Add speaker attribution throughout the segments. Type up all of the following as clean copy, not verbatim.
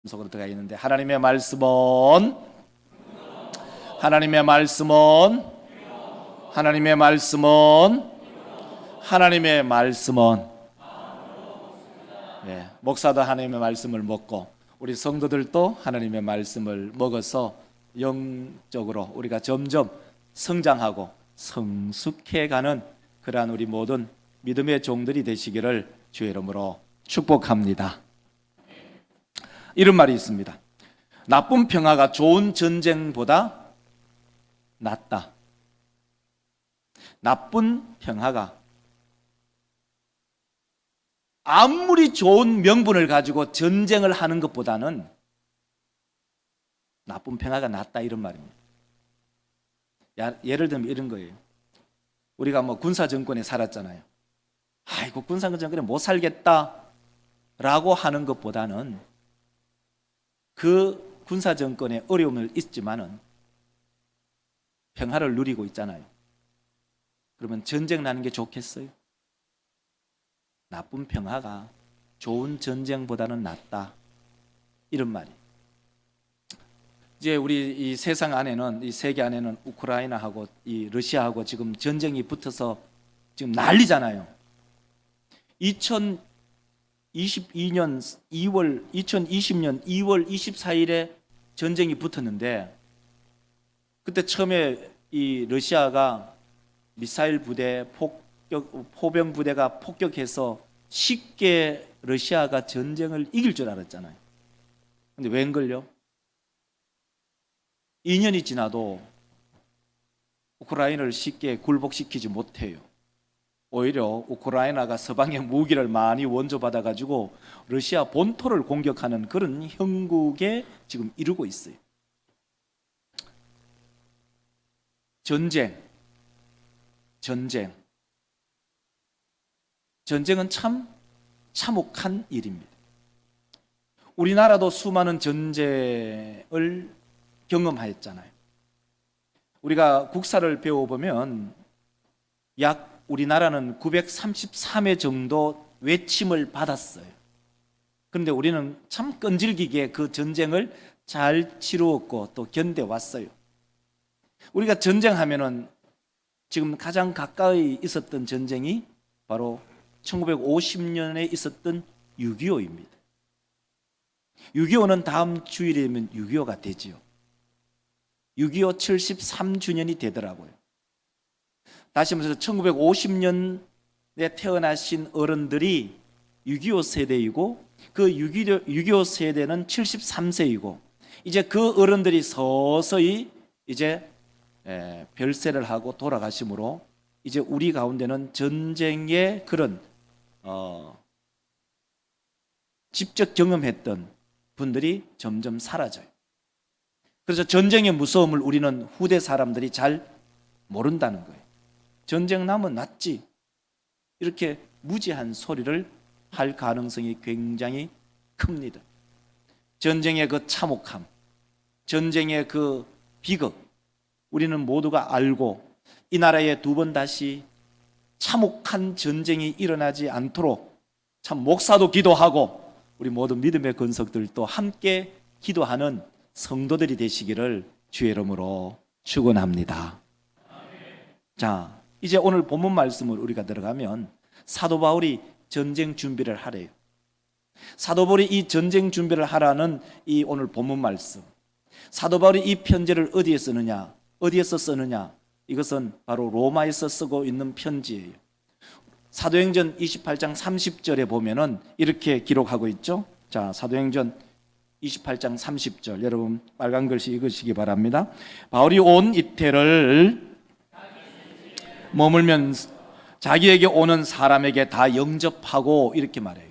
Speaker 1: 속으로 들어가 있는데, 하나님의 말씀은 목사도 하나님의 말씀을 먹고 우리 성도들도 하나님의 말씀을 먹어서 영적으로 우리가 점점 성장하고 성숙해가는 그러한 우리 모든 믿음의 종들이 되시기를 주의 이름으로 축복합니다. 이런 말이 있습니다. 나쁜 평화가 좋은 전쟁보다 낫다. 나쁜 평화가 아무리 좋은 명분을 가지고 전쟁을 하는 것보다는 나쁜 평화가 낫다, 이런 말입니다. 예를 들면 이런 거예요. 우리가 군사 정권에 살았잖아요. 아이고, 군사 정권에 못 살겠다라고 하는 것보다는 그 군사 정권에 어려움을 있지만은 평화를 누리고 있잖아요. 그러면 전쟁 나는 게 좋겠어요? 나쁜 평화가 좋은 전쟁보다는 낫다, 이런 말이. 이제 우리 이 세상 안에는, 이 세계 안에는 우크라이나하고 이 러시아하고 지금 전쟁이 붙어서 지금 난리잖아요. 2020년 2월 24일에 전쟁이 붙었는데, 그때 처음에 이 러시아가 미사일 부대, 포병 부대가 폭격해서 쉽게 러시아가 전쟁을 이길 줄 알았잖아요. 근데 웬걸요? 2년이 지나도 우크라이나를 쉽게 굴복시키지 못해요. 오히려 우크라이나가 서방의 무기를 많이 원조받아가지고 러시아 본토를 공격하는 그런 형국에 지금 이르고 있어요. 전쟁은 참 참혹한 일입니다. 우리나라도 수많은 전쟁을 경험하였잖아요. 우리가 국사를 배워보면 약 우리나라는 933회 정도 외침을 받았어요. 그런데 우리는 참 끈질기게 그 전쟁을 잘 치루었고 또 견뎌왔어요. 우리가 전쟁하면은 지금 가장 가까이 있었던 전쟁이 바로 1950년에 있었던 6.25입니다. 6.25는 다음 주일이면 6.25가 되지요. 6.25 73주년이 되더라고요. 다시 말해서 1950년에 태어나신 어른들이 6.25 세대이고 그 6.25 세대는 73세이고 이제 그 어른들이 서서히 이제 별세를 하고 돌아가심으로 이제 우리 가운데는 전쟁의 그런 직접 경험했던 분들이 점점 사라져요. 그래서 전쟁의 무서움을 우리는 후대 사람들이 잘 모른다는 거예요. 전쟁 나면 낫지, 이렇게 무지한 소리를 할 가능성이 굉장히 큽니다. 전쟁의 그 참혹함, 전쟁의 그 비극, 우리는 모두가 알고 이 나라에 두 번 다시 참혹한 전쟁이 일어나지 않도록 참 목사도 기도하고 우리 모든 믿음의 권속들도 함께 기도하는 성도들이 되시기를 주의 이름으로 축원합니다. 자, 이제 오늘 본문 말씀을 우리가 들어가면 사도 바울이 전쟁 준비를 하래요. 사도 바울이 이 전쟁 준비를 하라는 이 오늘 본문 말씀, 사도 바울이 이 편지를 어디에서 쓰느냐? 이것은 바로 로마에서 쓰고 있는 편지예요. 사도행전 28장 30절에 보면은 이렇게 기록하고 있죠. 자, 사도행전 28장 30절, 여러분 빨간 글씨 읽으시기 바랍니다. 바울이 온 이태를 머물면서 자기에게 오는 사람에게 다 영접하고, 이렇게 말해요.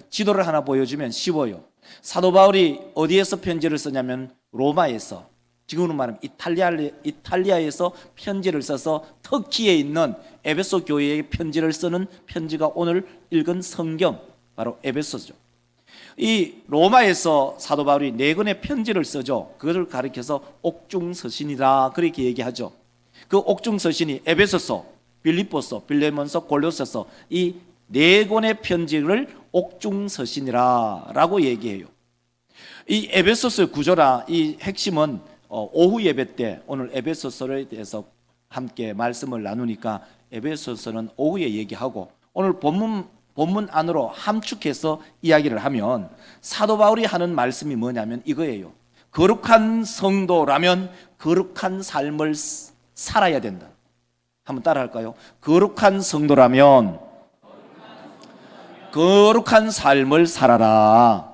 Speaker 1: 지도를 하나 보여주면 쉬워요. 사도 바울이 어디에서 편지를 쓰냐면 로마에서, 지금으로 말하면 이탈리아에서 편지를 써서 터키에 있는 에베소 교회에 편지를 쓰는 편지가 오늘 읽은 성경, 바로 에베소죠. 이 로마에서 사도 바울이 4권의 편지를 쓰죠. 그것을 가리켜서 옥중서신이다, 그렇게 얘기하죠. 그 옥중서신이 에베소서, 빌립보서, 빌레몬서, 골로새서, 이 4권의 편지를 옥중서신이라고 얘기해요. 이 에베소서의 구조라 이 핵심은 오후 예배 때 오늘 에베소서에 대해서 함께 말씀을 나누니까 에베소서는 오후에 얘기하고 오늘 본문 안으로 함축해서 이야기를 하면 사도 바울이 하는 말씀이 뭐냐면 이거예요. 거룩한 성도라면 거룩한 삶을 살아야 된다. 한번 따라 할까요? 거룩한 성도라면 거룩한 삶을 살아라.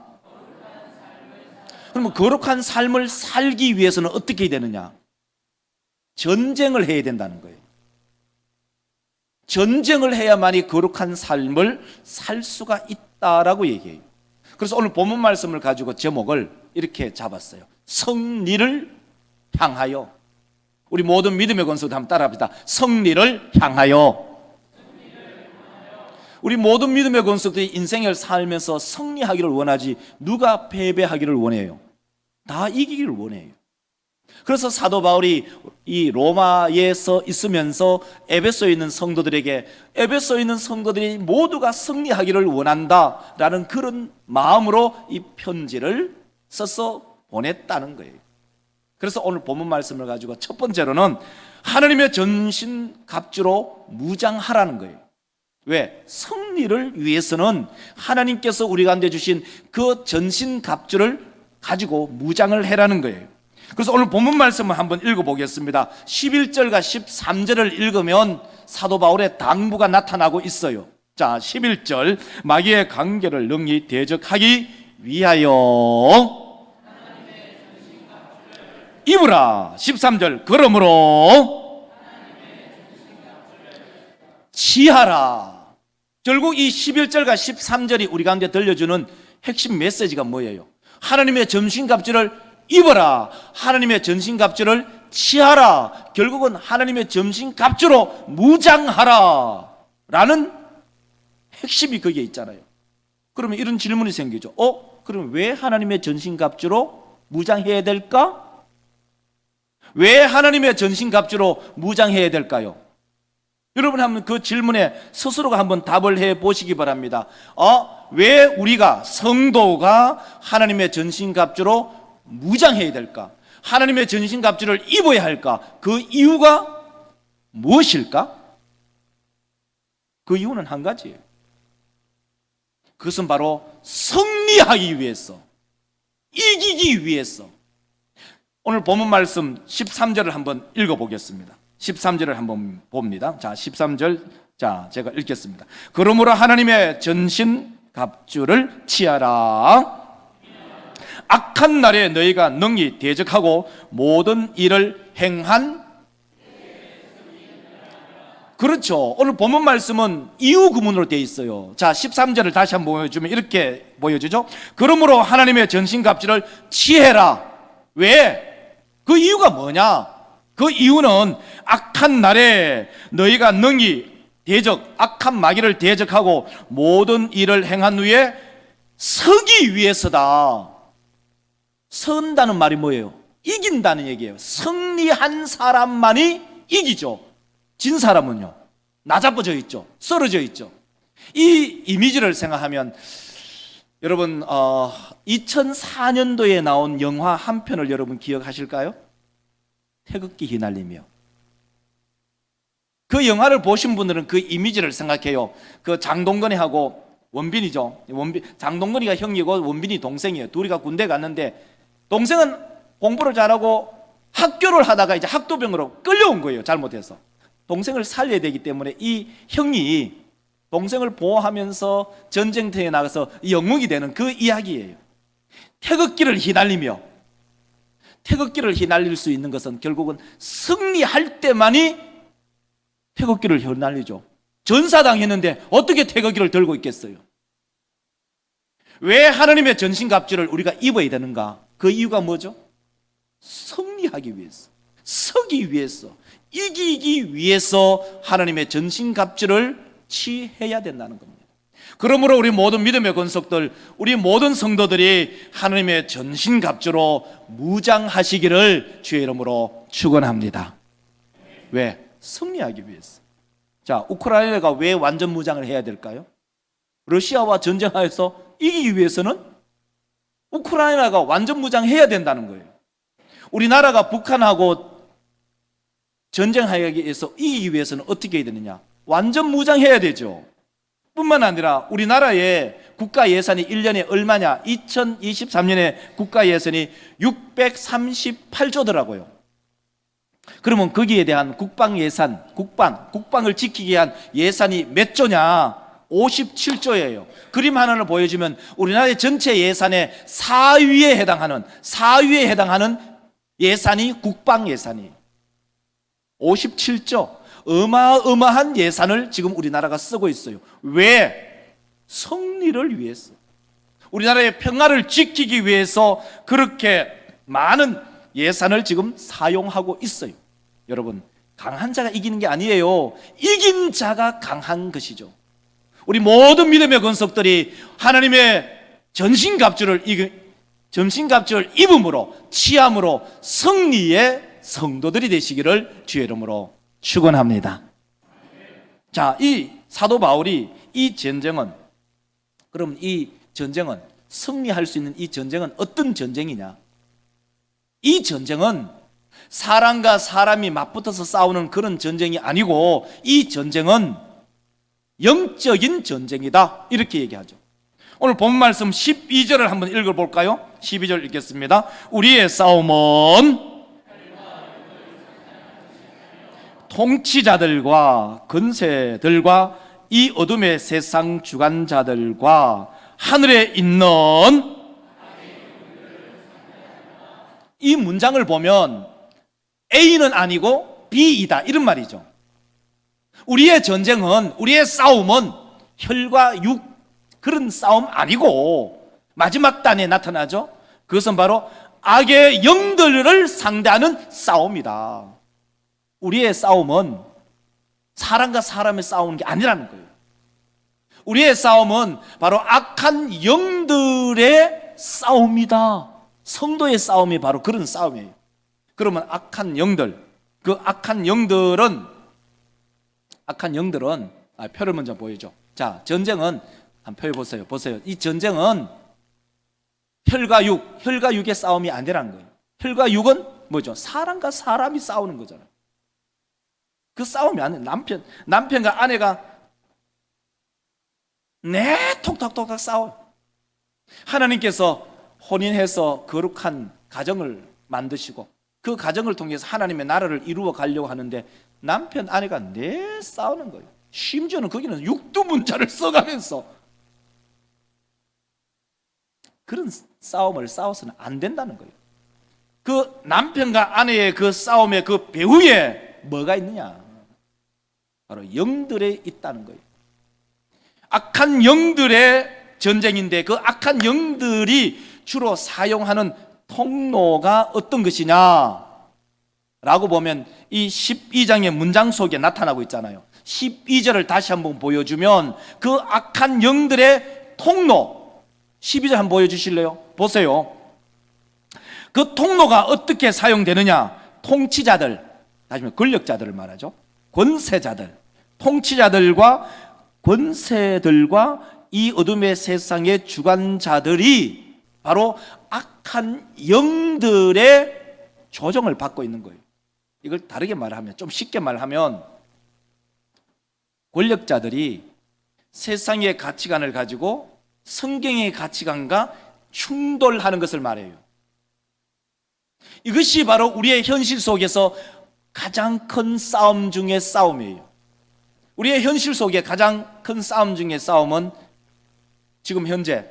Speaker 1: 그러면 거룩한 삶을 살기 위해서는 어떻게 해야 되느냐? 전쟁을 해야 된다는 거예요. 전쟁을 해야만이 거룩한 삶을 살 수가 있다라고 얘기해요. 그래서 오늘 본문 말씀을 가지고 제목을 이렇게 잡았어요. 승리를 향하여. 우리 모든 믿음의 권속도 한번 따라합시다. 승리를 향하여. 우리 모든 믿음의 권속들이 인생을 살면서 승리하기를 원하지 누가 패배하기를 원해요? 다 이기기를 원해요. 그래서 사도 바울이 이 로마에서 있으면서 에베소에 있는 성도들에게 에베소에 있는 성도들이 모두가 승리하기를 원한다라는 그런 마음으로 이 편지를 써서 보냈다는 거예요. 그래서 오늘 본문 말씀을 가지고 첫 번째로는 하나님의 전신갑주로 무장하라는 거예요. 왜? 승리를 위해서는 하나님께서 우리 가운데 주신 그 전신갑주를 가지고 무장을 해라는 거예요. 그래서 오늘 본문 말씀을 한번 읽어보겠습니다. 11절과 13절을 읽으면 사도 바울의 당부가 나타나고 있어요. 자, 11절 마귀의 관계를 능히 대적하기 위하여 입으라. 13절 그러므로 취하라. 결국 이 11절과 13절이 우리 가운데 들려주는 핵심 메시지가 뭐예요? 하나님의 전신갑주를 입어라. 하나님의 전신갑주를 취하라. 결국은 하나님의 전신갑주로 무장하라 라는 핵심이 거기에 있잖아요. 그러면 이런 질문이 생기죠. 그럼 왜 하나님의 전신갑주로 무장해야 될까? 왜 하나님의 전신갑주로 무장해야 될까요? 여러분 한번 그 질문에 스스로가 한번 답을 해 보시기 바랍니다. 왜 우리가 성도가 하나님의 전신갑주로 무장해야 될까? 하나님의 전신갑주를 입어야 할까? 그 이유가 무엇일까? 그 이유는 한 가지예요. 그것은 바로 승리하기 위해서, 이기기 위해서. 오늘 본문 말씀 13절을 한번 읽어보겠습니다. 13절을 한번 봅니다. 자, 13절 제가 읽겠습니다. 그러므로 하나님의 전신갑주를 취하라. 악한 날에 너희가 능히 대적하고 모든 일을 행한. 그렇죠. 오늘 본문 말씀은 이유 구문으로 되어 있어요. 자, 13절을 다시 한번 보여주면 이렇게 보여주죠. 그러므로 하나님의 전신갑주를 취해라. 왜? 그 이유가 뭐냐? 그 이유는 악한 날에 너희가 능히 악한 마귀를 대적하고 모든 일을 행한 후에 서기 위해서다. 선다는 말이 뭐예요? 이긴다는 얘기예요. 승리한 사람만이 이기죠. 진 사람은요, 나자빠져 있죠. 쓰러져 있죠. 이 이미지를 생각하면 여러분 2004년도에 나온 영화 한 편을 여러분 기억하실까요? 태극기 휘날리며. 그 영화를 보신 분들은 그 이미지를 생각해요. 그 장동건이하고 원빈이죠. 장동건이가 형이고 원빈이 동생이에요. 둘이가 군대 갔는데 동생은 공부를 잘하고 학교를 하다가 이제 학도병으로 끌려온 거예요. 잘못해서. 동생을 살려야 되기 때문에 이 형이 동생을 보호하면서 전쟁터에 나가서 영웅이 되는 그 이야기예요. 태극기를 휘날리며. 태극기를 휘날릴 수 있는 것은 결국은 승리할 때만이 태극기를 휘날리죠. 전사당했는데 어떻게 태극기를 들고 있겠어요? 왜 하나님의 전신갑주를 우리가 입어야 되는가? 그 이유가 뭐죠? 승리하기 위해서, 서기 위해서, 이기기 위해서 하나님의 전신갑주를 취해야 된다는 겁니다. 그러므로 우리 모든 믿음의 권속들, 우리 모든 성도들이 하나님의 전신갑주로 무장하시기를 주의 이름으로 축원합니다. 왜? 승리하기 위해서. 자, 우크라이나가 왜 완전 무장을 해야 될까요? 러시아와 전쟁하여서 이기기 위해서는 우크라이나가 완전 무장해야 된다는 거예요. 우리나라가 북한하고 전쟁하기 위해서 이기기 위해서는 어떻게 해야 되느냐? 완전 무장해야 되죠. 뿐만 아니라 우리나라의 국가 예산이 1년에 얼마냐? 2023년에 국가 예산이 638조더라고요. 그러면 거기에 대한 국방 예산, 국방을 지키기 위한 예산이 몇 조냐? 57조예요. 그림 하나를 보여주면 우리나라의 전체 예산의 4위에 해당하는 예산이 국방 예산이에요. 57조. 어마어마한 예산을 지금 우리나라가 쓰고 있어요. 왜? 성리를 위해서. 우리나라의 평화를 지키기 위해서 그렇게 많은 예산을 지금 사용하고 있어요. 여러분, 강한 자가 이기는 게 아니에요. 이긴 자가 강한 것이죠. 우리 모든 믿음의 권속들이 하나님의 전신갑주를 입음으로 취함으로 승리의 성도들이 되시기를 주의 이름으로 축원합니다. 자, 이 사도 바울이 이 전쟁은 승리할 수 있는 이 전쟁은 어떤 전쟁이냐? 이 전쟁은 사람과 사람이 맞붙어서 싸우는 그런 전쟁이 아니고 이 전쟁은 영적인 전쟁이다, 이렇게 얘기하죠. 오늘 본 말씀 12절을 한번 읽어볼까요? 12절 읽겠습니다. 우리의 싸움은 통치자들과 권세들과 이 어둠의 세상 주관자들과 하늘에 있는, 이 문장을 보면 A는 아니고 B이다, 이런 말이죠. 우리의 전쟁은, 우리의 싸움은 혈과 육, 그런 싸움 아니고 마지막 단에 나타나죠. 그것은 바로 악의 영들을 상대하는 싸움이다. 우리의 싸움은 사람과 사람의 싸우는 게 아니라는 거예요. 우리의 싸움은 바로 악한 영들의 싸움이다. 성도의 싸움이 바로 그런 싸움이에요. 그러면 악한 영들, 그 악한 영들은 표를 먼저 보여줘. 자, 전쟁은 한 표 보세요. 이 전쟁은 혈과 육의 싸움이 아니라는 거예요. 혈과 육은 뭐죠? 사람과 사람이 싸우는 거잖아요. 그 싸움이 아니에요. 남편과 아내가 톡톡톡 싸워요. 하나님께서 혼인해서 거룩한 가정을 만드시고 그 가정을 통해서 하나님의 나라를 이루어 가려고 하는데 남편, 아내가 싸우는 거예요. 심지어는 거기는 육두문자를 써가면서 그런 싸움을 싸워서는 안 된다는 거예요. 그 남편과 아내의 그 싸움의 그 배후에 뭐가 있느냐? 바로 영들에 있다는 거예요. 악한 영들의 전쟁인데 그 악한 영들이 주로 사용하는 통로가 어떤 것이냐 라고 보면 이 12장의 문장 속에 나타나고 있잖아요. 12절을 다시 한번 보여주면 그 악한 영들의 통로, 12절 한번 보여주실래요? 보세요. 그 통로가 어떻게 사용되느냐? 통치자들, 다시 말해 권력자들을 말하죠. 권세자들, 통치자들과 권세들과 이 어둠의 세상의 주관자들이 바로 악한 영들의 조정을 받고 있는 거예요. 이걸 다르게 말하면, 좀 쉽게 말하면 권력자들이 세상의 가치관을 가지고 성경의 가치관과 충돌하는 것을 말해요. 이것이 바로 우리의 현실 속에서 가장 큰 싸움 중의 싸움이에요. 우리의 현실 속에 가장 큰 싸움 중의 싸움은 지금 현재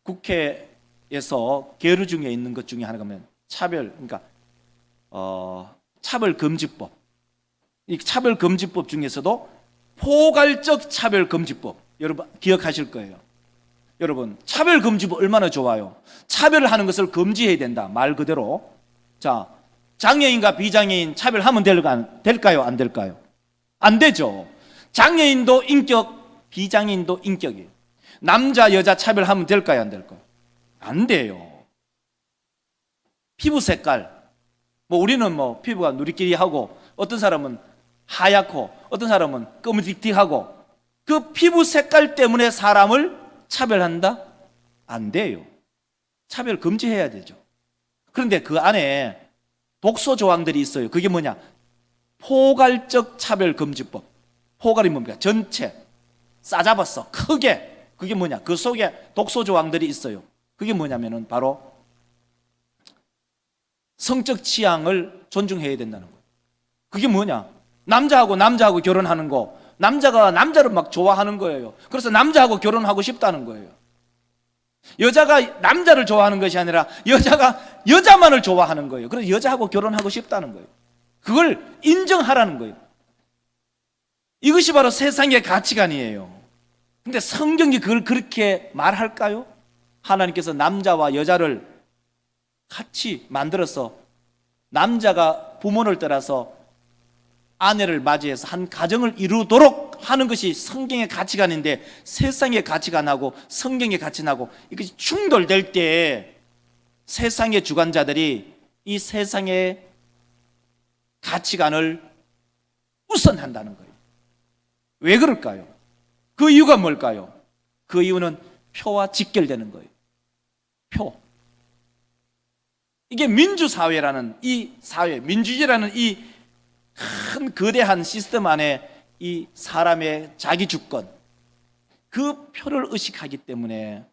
Speaker 1: 국회에서 계류 중에 있는 것 중에 하나가 뭐냐면 차별금지법. 이 차별금지법 중에서도 포괄적 차별금지법, 여러분 기억하실 거예요. 여러분, 차별금지법 얼마나 좋아요. 차별을 하는 것을 금지해야 된다, 말 그대로. 자, 장애인과 비장애인 차별하면 될까요? 안 될까요? 안 되죠. 장애인도 인격, 비장애인도 인격이에요. 남자 여자 차별하면 될까요? 안 될까요? 안 돼요. 피부 색깔, 우리는 피부가 누리끼리하고 어떤 사람은 하얗고 어떤 사람은 검은틱틱하고 그 피부 색깔 때문에 사람을 차별한다? 안 돼요. 차별 금지해야 되죠. 그런데 그 안에 독소 조항들이 있어요. 그게 뭐냐? 포괄적 차별금지법. 포괄이 뭡니까? 전체 싸잡았어, 크게. 그게 뭐냐? 그 속에 독소 조항들이 있어요. 그게 뭐냐면은 바로 성적 취향을 존중해야 된다는 거예요. 그게 뭐냐? 남자하고 결혼하는 거, 남자가 남자를 막 좋아하는 거예요. 그래서 남자하고 결혼하고 싶다는 거예요. 여자가 남자를 좋아하는 것이 아니라 여자가 여자만을 좋아하는 거예요. 그래서 여자하고 결혼하고 싶다는 거예요. 그걸 인정하라는 거예요. 이것이 바로 세상의 가치관이에요. 근데 성경이 그걸 그렇게 말할까요? 하나님께서 남자와 여자를 같이 만들어서 남자가 부모를 따라서 아내를 맞이해서 한 가정을 이루도록 하는 것이 성경의 가치관인데, 세상의 가치관하고 성경의 가치관하고 이것이 충돌될 때 세상의 주관자들이 이 세상의 가치관을 우선한다는 거예요. 왜 그럴까요? 그 이유가 뭘까요? 그 이유는 표와 직결되는 거예요. 표. 이게 민주사회라는 이 사회, 민주주의라는 이 큰 거대한 시스템 안에 이 사람의 자기 주권, 그 표를 의식하기 때문에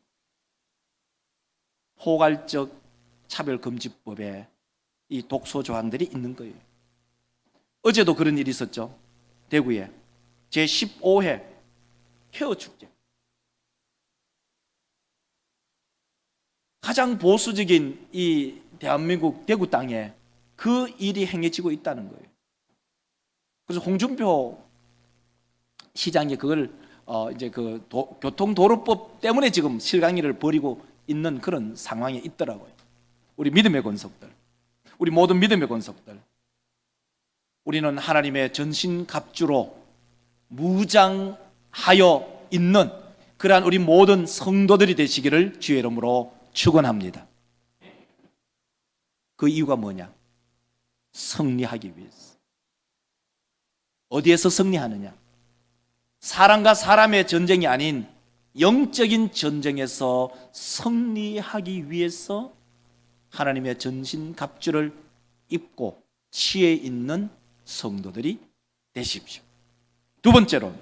Speaker 1: 포괄적 차별금지법에 이 독소 조항들이 있는 거예요. 어제도 그런 일이 있었죠. 대구에 제15회 케어축제, 가장 보수적인 이 대한민국 대구 땅에 그 일이 행해지고 있다는 거예요. 그래서 홍준표 시장이 그걸 이제 그 교통도로법 때문에 지금 실강의를 벌이고 있는 그런 상황에 있더라고요. 우리 믿음의 권속들, 우리 모든 믿음의 권속들, 우리는 하나님의 전신갑주로 무장하여 있는 그러한 우리 모든 성도들이 되시기를 주의 이름으로 축원합니다. 그 이유가 뭐냐? 승리하기 위해서. 어디에서 승리하느냐? 사람과 사람의 전쟁이 아닌 영적인 전쟁에서 승리하기 위해서 하나님의 전신갑주를 입고 취해 있는 성도들이 되십시오. 두 번째로,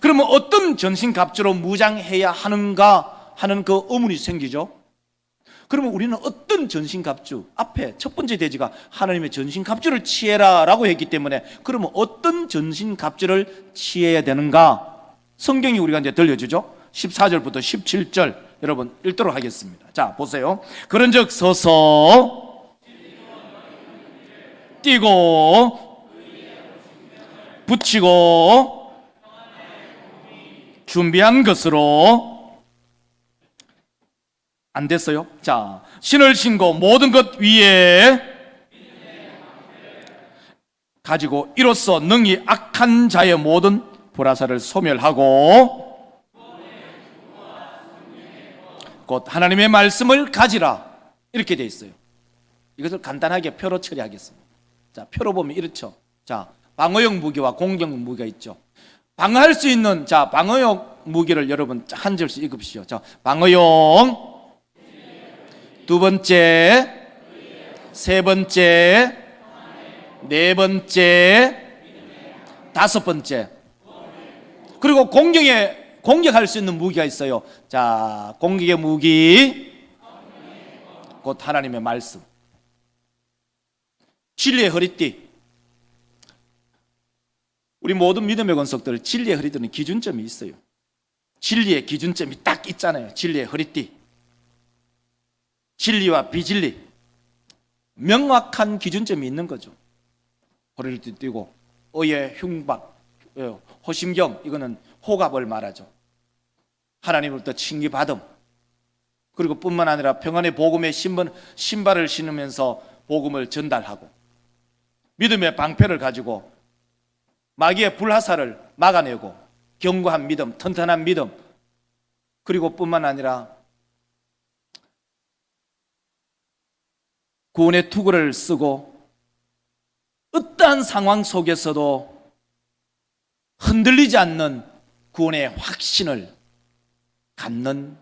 Speaker 1: 그러면 어떤 전신갑주로 무장해야 하는가 하는 그 의문이 생기죠. 그러면 우리는 어떤 전신갑주, 앞에 첫 번째 대지가 하나님의 전신갑주를 취해라 라고 했기 때문에, 그러면 어떤 전신갑주를 취해야 되는가? 성경이 우리가 이제 들려주죠. 14절부터 17절 여러분 읽도록 하겠습니다. 자, 보세요. 그런즉 서서 뛰고 붙이고 준비한 것으로. 안 됐어요? 자, 신을 신고 모든 것 위에 가지고 이로써 능히 악한 자의 모든 불화살을 소멸하고 곧 하나님의 말씀을 가지라, 이렇게 돼 있어요. 이것을 간단하게 표로 처리하겠습니다. 자, 표로 보면 이렇죠. 자, 방어용 무기와 공격용 무기가 있죠. 방어할 수 있는, 자, 방어용 무기를 여러분 한 절씩 읽읍시오. 자, 방어용, 두 번째, 세 번째, 네 번째, 다섯 번째. 그리고 공격할 수 있는 무기가 있어요. 자, 공격의 무기, 곧 하나님의 말씀. 진리의 허리띠. 우리 모든 믿음의 권속들, 진리의 허리띠는 기준점이 있어요. 진리의 기준점이 딱 있잖아요. 진리의 허리띠. 진리와 비진리, 명확한 기준점이 있는 거죠. 허리를 띠고 의의 흉박, 호심경, 이거는 호갑을 말하죠. 하나님으로부터 칭의받음. 그리고 뿐만 아니라 평안의 복음의 신발을 신으면서 복음을 전달하고, 믿음의 방패를 가지고 마귀의 불화살을 막아내고, 견고한 믿음, 튼튼한 믿음, 그리고 뿐만 아니라 구원의 투구를 쓰고 어떠한 상황 속에서도 흔들리지 않는 구원의 확신을 갖는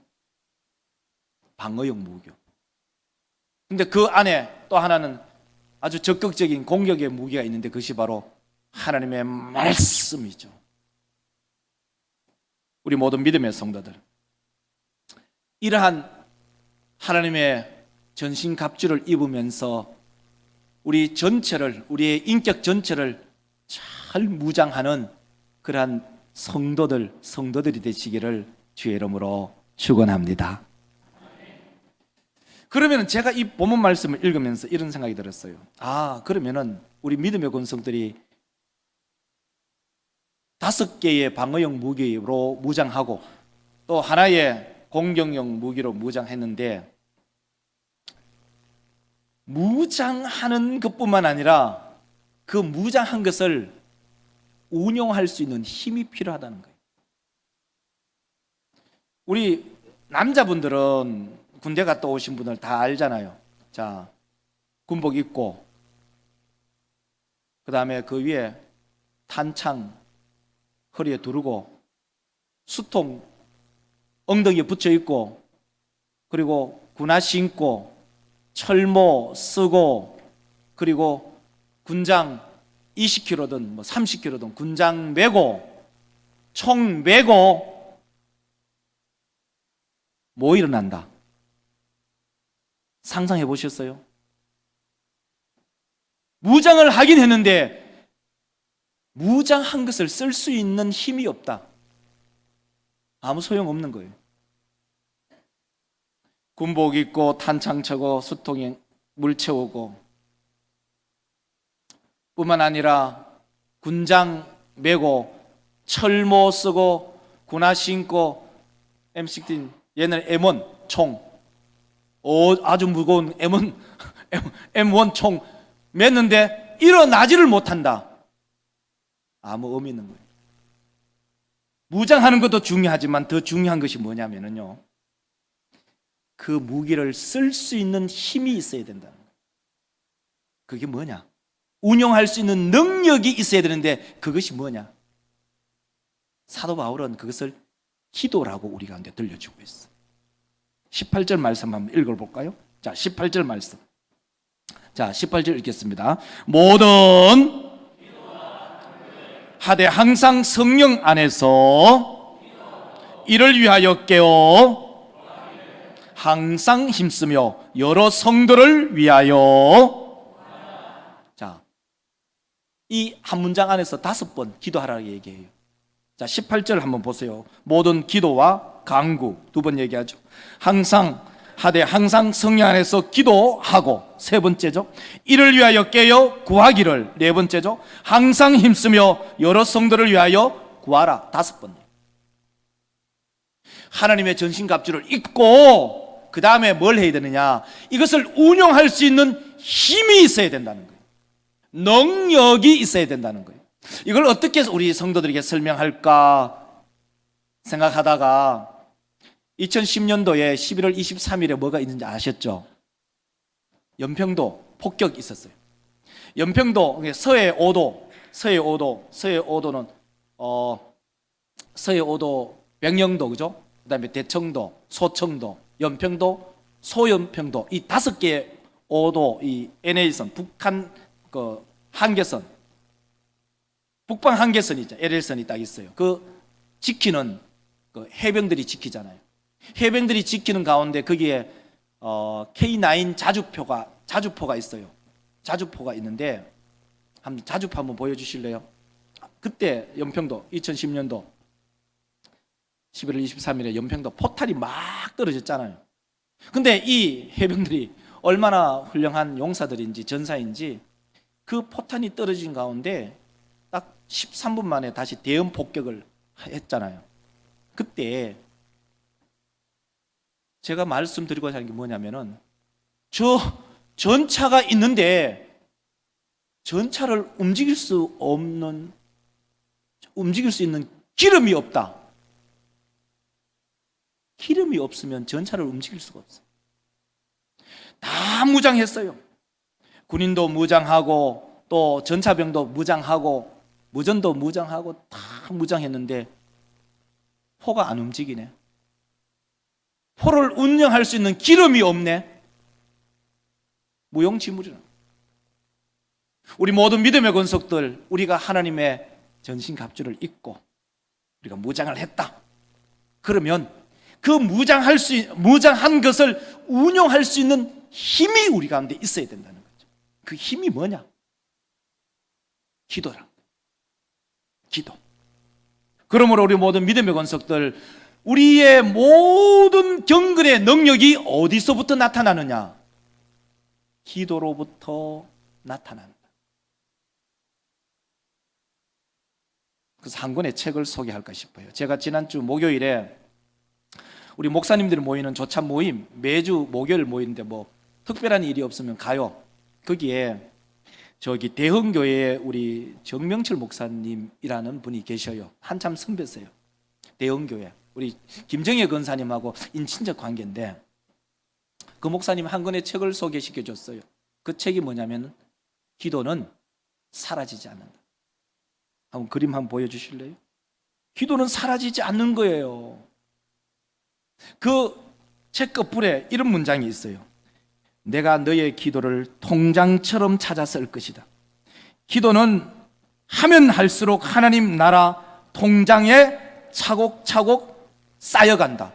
Speaker 1: 방어용 무기. 근데 그 안에 또 하나는 아주 적극적인 공격의 무기가 있는데 그것이 바로 하나님의 말씀이죠. 우리 모든 믿음의 성도들, 이러한 하나님의 전신갑주를 입으면서 우리 전체를, 우리의 인격 전체를 잘 무장하는 그러한 성도들이 되시기를 주의 이름으로 축원합니다. 그러면 제가 이 본문 말씀을 읽으면서 이런 생각이 들었어요. 그러면은 우리 믿음의 권속들이 5개의 방어용 무기로 무장하고 또 하나의 공격용 무기로 무장했는데, 무장하는 것뿐만 아니라 그 무장한 것을 운용할 수 있는 힘이 필요하다는 거예요. 우리 남자분들은 군대 갔다 오신 분들 다 알잖아요. 자, 군복 입고 그 다음에 그 위에 탄창 허리에 두르고 수통 엉덩이에 붙여 있고, 그리고 군화 신고 철모 쓰고, 그리고 군장 20kg든 뭐 30kg든 군장 메고 총 메고 뭐 일어난다. 상상해 보셨어요? 무장을 하긴 했는데 무장한 것을 쓸 수 있는 힘이 없다. 아무 소용없는 거예요. 군복 입고 탄창 차고 수통에 물 채우고, 뿐만 아니라 군장 메고 철모 쓰고 군화 신고 M16, 얘는 M1 총, 아주 무거운 M1 총 맸는데 일어나지를 못한다. 아무 의미 있는 거예요. 무장하는 것도 중요하지만 더 중요한 것이 뭐냐면요, 그 무기를 쓸 수 있는 힘이 있어야 된다는 거예요. 그게 뭐냐? 운용할 수 있는 능력이 있어야 되는데 그것이 뭐냐? 사도 바울은 그것을 기도라고 우리 가운데 들려주고 있어. 18절 말씀 한번 읽어볼까요? 자, 18절 말씀. 자, 18절 읽겠습니다. 모든 하되 항상 성령 안에서 이를 위하여 깨어 항상 힘쓰며 여러 성도를 위하여. 자, 이 한 문장 안에서 5번 기도하라고 얘기해요. 자, 18절 한번 보세요. 모든 기도와 간구 2번 얘기하죠. 항상 하되 항상 성령 안에서 기도하고 3번째죠. 이를 위하여 깨어 구하기를 4번째죠. 항상 힘쓰며 여러 성도를 위하여 구하라 5번. 하나님의 전신갑주를 입고 그 다음에 뭘 해야 되느냐? 이것을 운용할 수 있는 힘이 있어야 된다는 거예요. 능력이 있어야 된다는 거예요. 이걸 어떻게 우리 성도들에게 설명할까 생각하다가 2010년도에 11월 23일에 뭐가 있는지 아셨죠? 연평도 폭격 있었어요. 연평도 서해 5도, 서해 5도는 서해 5도 백령도, 그죠? 그다음에 대청도, 소청도, 연평도, 소연평도, 이 5개의 5도, 이 NA선, 북한 그 한계선, 북방 한계선이죠. LL선이 딱 있어요. 그 지키는 그 해병들이 지키잖아요. 해병들이 지키는 가운데 거기에 K9 자주포가 있어요. 자주포가 있는데 한번 자주포 한번 보여주실래요? 그때 연평도 2010년도 11월 23일에 연평도 포탄이 막 떨어졌잖아요. 근데 이 해병들이 얼마나 훌륭한 용사들인지 전사인지 그 포탄이 떨어진 가운데 딱 13분 만에 다시 대응 폭격을 했잖아요. 그때 제가 말씀드리고자 하는 게 뭐냐면은, 저 전차가 있는데 전차를 움직일 수 있는 기름이 없다. 기름이 없으면 전차를 움직일 수가 없어요. 다 무장했어요. 군인도 무장하고 또 전차병도 무장하고 무전도 무장하고 다 무장했는데 포가 안 움직이네. 포를 운영할 수 있는 기름이 없네. 무용지물이라는 거예요. 우리 모든 믿음의 권속들, 우리가 하나님의 전신갑주를 입고 우리가 무장을 했다. 그러면 그 무장한 것을 운용할 수 있는 힘이 우리 가운데 있어야 된다는 거죠. 그 힘이 뭐냐? 기도라. 기도. 그러므로 우리 모든 믿음의 권속들, 우리의 모든 경건의 능력이 어디서부터 나타나느냐? 기도로부터 나타난다. 그래서 한 권의 책을 소개할까 싶어요. 제가 지난주 목요일에 우리 목사님들이 모이는 조찬 모임, 매주 목요일 모이는데 뭐 특별한 일이 없으면 가요. 거기에 저기 대흥교회에 우리 정명철 목사님이라는 분이 계셔요. 한참 선배세요. 대흥교회 우리 김정혜 권사님하고 인친적 관계인데, 그 목사님 한 권의 책을 소개시켜 줬어요. 그 책이 뭐냐면 기도는 사라지지 않는다. 한번 그림 한번 보여주실래요? 기도는 사라지지 않는 거예요. 그 책 끝부분에 이런 문장이 있어요. 내가 너의 기도를 통장처럼 찾아 쓸 것이다. 기도는 하면 할수록 하나님 나라 통장에 차곡차곡 쌓여간다.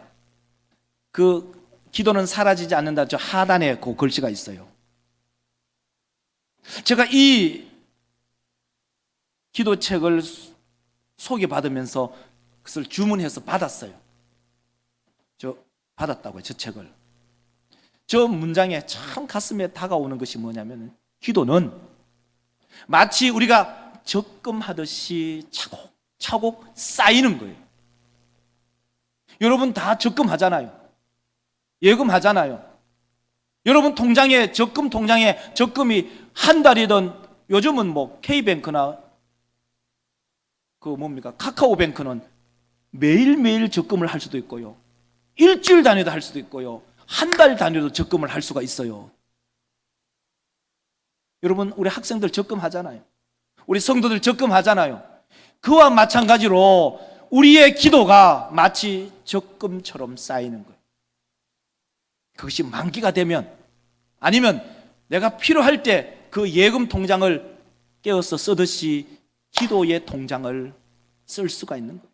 Speaker 1: 그 기도는 사라지지 않는다. 저 하단에 그 글씨가 있어요. 제가 이 기도책을 소개받으면서 그것을 주문해서 받았어요. 저 받았다고요. 저 책을. 저 문장에 참 가슴에 다가오는 것이 뭐냐면, 기도는 마치 우리가 적금하듯이 차곡차곡 쌓이는 거예요. 여러분 다 적금하잖아요. 예금하잖아요. 여러분 통장에, 적금 통장에 적금이 한 달이든, 요즘은 뭐 K뱅크나 카카오뱅크는 매일매일 적금을 할 수도 있고요, 일주일 단위도 할 수도 있고요, 한 달 단위도 적금을 할 수가 있어요. 여러분 우리 학생들 적금하잖아요. 우리 성도들 적금하잖아요. 그와 마찬가지로 우리의 기도가 마치 적금처럼 쌓이는 거예요. 그것이 만기가 되면, 아니면 내가 필요할 때 그 예금 통장을 깨어서 쓰듯이 기도의 통장을 쓸 수가 있는 거예요.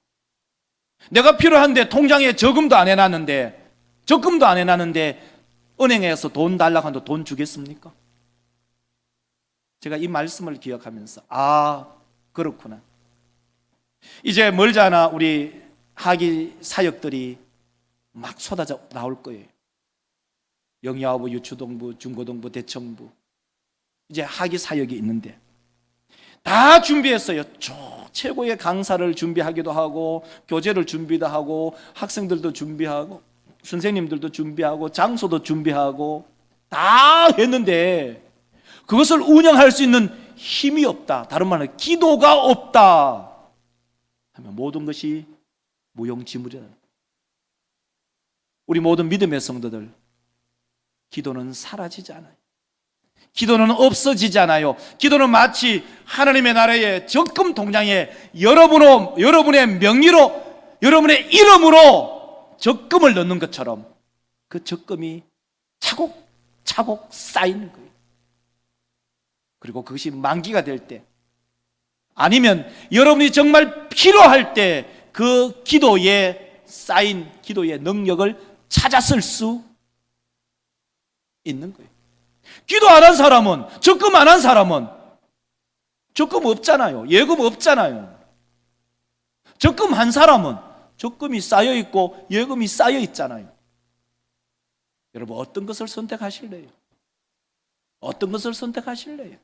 Speaker 1: 내가 필요한데 통장에 적금도 안 해놨는데, 적금도 안 해놨는데 은행에서 돈 달라고 하는데 돈 주겠습니까? 제가 이 말씀을 기억하면서 그렇구나. 이제 멀잖아. 우리 학위 사역들이 막 쏟아져 나올 거예요. 영야부, 유초동부, 중고동부, 대청부, 이제 학위 사역이 있는데 다 준비했어요. 최고의 강사를 준비하기도 하고, 교재를 준비도 하고, 학생들도 준비하고, 선생님들도 준비하고, 장소도 준비하고 다 했는데 그것을 운영할 수 있는 힘이 없다. 다른 말로 기도가 없다 하면 모든 것이 무용지물이다. 우리 모든 믿음의 성도들, 기도는 사라지지 않아요. 기도는 없어지지 않아요. 기도는 마치 하나님의 나라의 적금 통장에 여러분의 명의로, 여러분의 이름으로 적금을 넣는 것처럼 그 적금이 차곡차곡 쌓이는 거예요. 그리고 그것이 만기가 될 때, 아니면 여러분이 정말 필요할 때 그 기도에 쌓인 기도의 능력을 찾아 쓸 수 있는 거예요. 기도 안 한 사람은, 적금 안 한 사람은 적금 없잖아요. 예금 없잖아요. 적금 한 사람은 적금이 쌓여 있고 예금이 쌓여 있잖아요. 여러분 어떤 것을 선택하실래요? 어떤 것을 선택하실래요?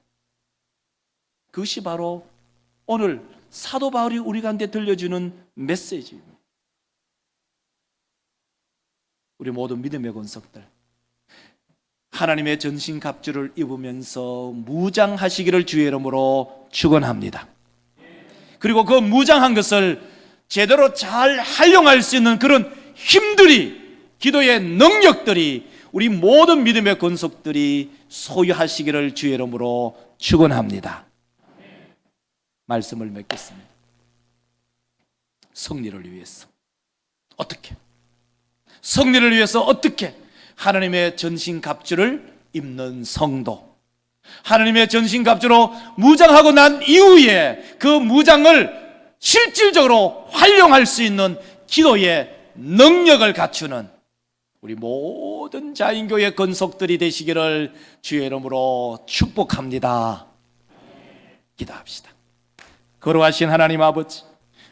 Speaker 1: 그것이 바로 오늘 사도 바울이 우리 가운데 들려주는 메시지입니다. 우리 모든 믿음의 권속들, 하나님의 전신갑주를 입으면서 무장하시기를 주의 이름으로 축원합니다. 그리고 그 무장한 것을 제대로 잘 활용할 수 있는 그런 힘들이, 기도의 능력들이 우리 모든 믿음의 권속들이 소유하시기를 주의 이름으로 축원합니다. 말씀을 맺겠습니다. 승리를 위해서 어떻게? 승리를 위해서 어떻게? 하나님의 전신갑주를 입는 성도, 하나님의 전신갑주로 무장하고 난 이후에 그 무장을 실질적으로 활용할 수 있는 기도의 능력을 갖추는 우리 모든 자인교회 건속들이 되시기를 주의 이름으로 축복합니다. 기도합시다. 거룩하신 하나님 아버지,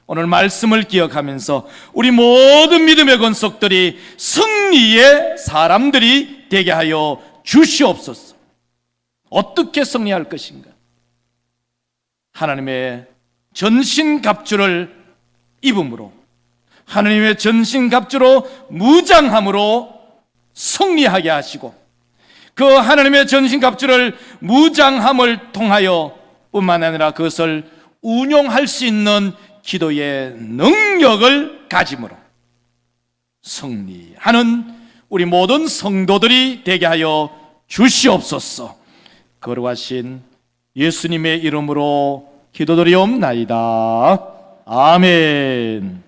Speaker 1: 오늘 말씀을 기억하면서 우리 모든 믿음의 건속들이 승리의 사람들이 되게 하여 주시옵소서. 어떻게 승리할 것인가? 하나님의 전신갑주를 입음으로, 하나님의 전신갑주로 무장함으로 승리하게 하시고, 그 하나님의 전신갑주를 무장함을 통하여 뿐만 아니라 그것을 운용할 수 있는 기도의 능력을 가짐으로 승리하는 우리 모든 성도들이 되게 하여 주시옵소서. 거룩하신 예수님의 이름으로 기도드리옵나이다. 아멘.